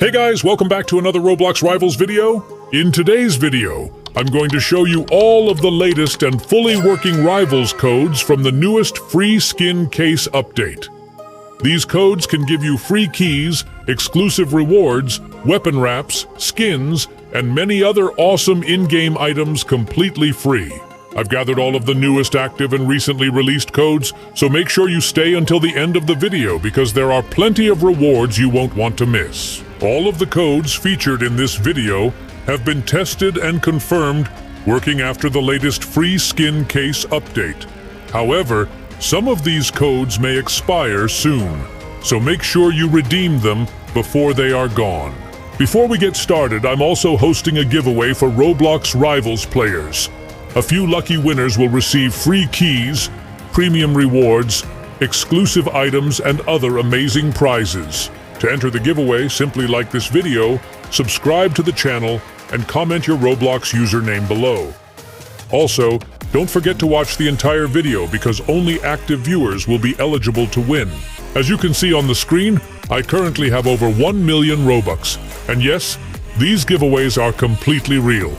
Hey guys, welcome back to another Roblox Rivals video. In today's video, I'm going to show you all of the latest and fully working Rivals codes from the newest free skin case update. These codes can give you free keys, exclusive rewards, weapon wraps, skins, and many other awesome in-game items completely free. I've gathered all of the newest active and recently released codes, so make sure you stay until the end of the video because there are plenty of rewards you won't want to miss. All of the codes featured in this video have been tested and confirmed working after the latest free skin case update. However, some of these codes may expire soon, so make sure you redeem them before they are gone. Before we get started, I'm also hosting a giveaway for Roblox Rivals players. A few lucky winners will receive free keys, premium rewards, exclusive items, and other amazing prizes. To enter the giveaway, simply like this video, subscribe to the channel, and comment your Roblox username below. Also, don't forget to watch the entire video because only active viewers will be eligible to win. As you can see on the screen, I currently have over 1 million Robux. And yes, these giveaways are completely real.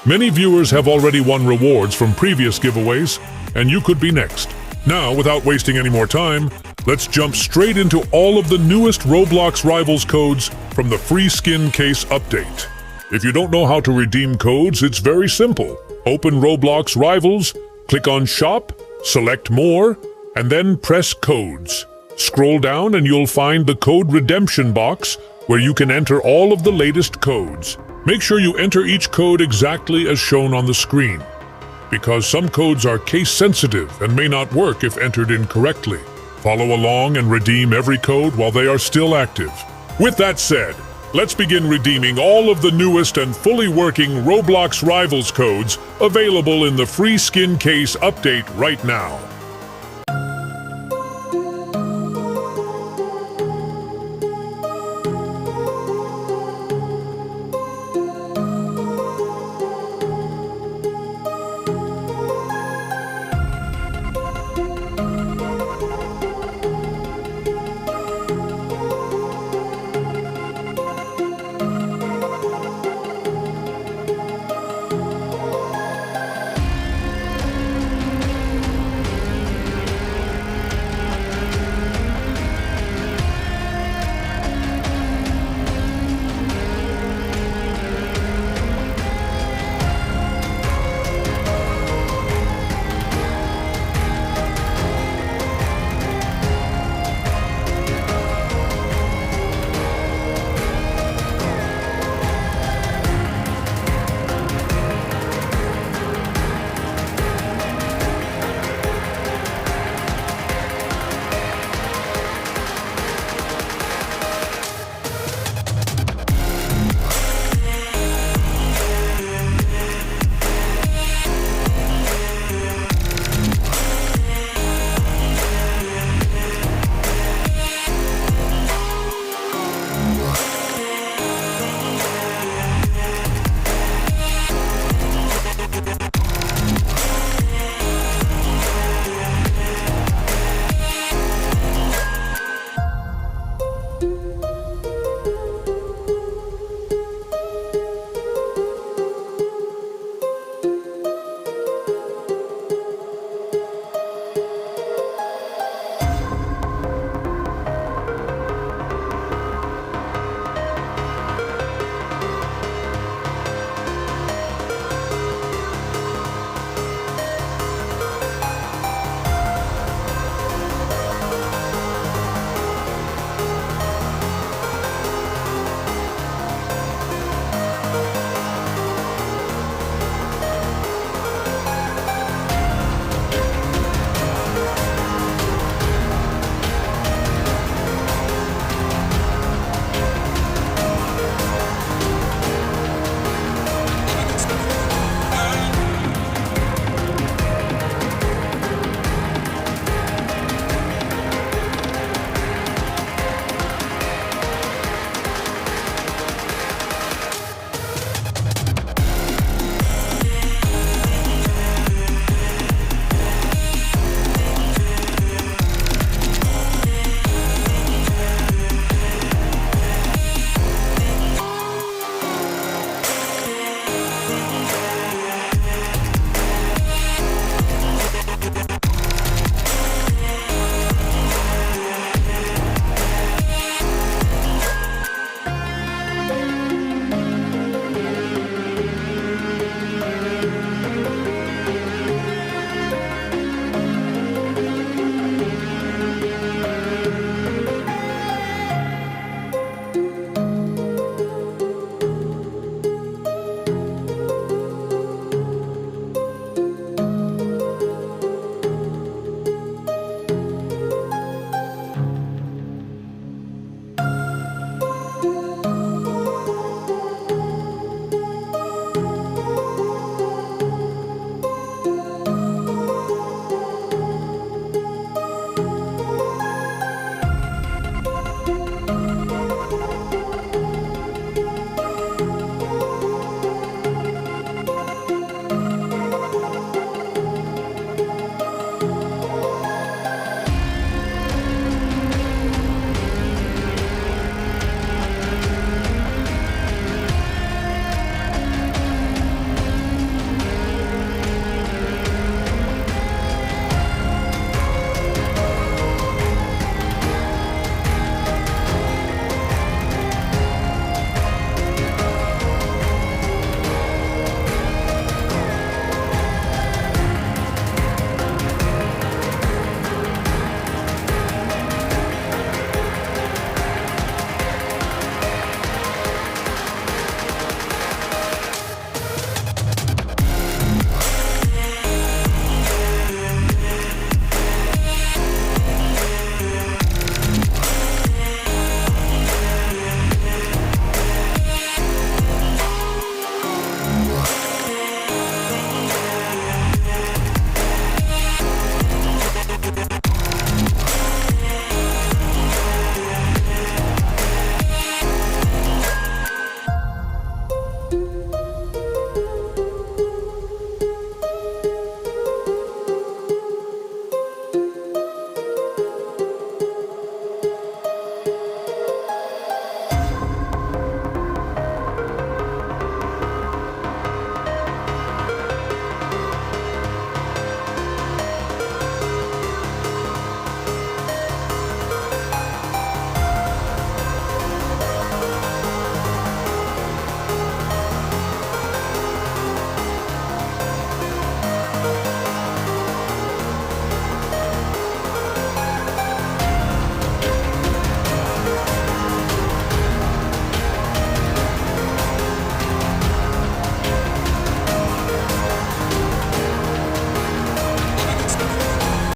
Many viewers have already won rewards from previous giveaways, and you could be next. Now, without wasting any more time, let's jump straight into all of the newest Roblox Rivals codes from the free skin case update. If you don't know how to redeem codes, it's very simple. Open Roblox Rivals, click on Shop, select More, and then press Codes. Scroll down and you'll find the code redemption box where you can enter all of the latest codes. Make sure you enter each code exactly as shown on the screen, because some codes are case-sensitive and may not work if entered incorrectly. Follow along and redeem every code while they are still active. With that said, let's begin redeeming all of the newest and fully working Roblox Rivals codes available in the free skin case update right now.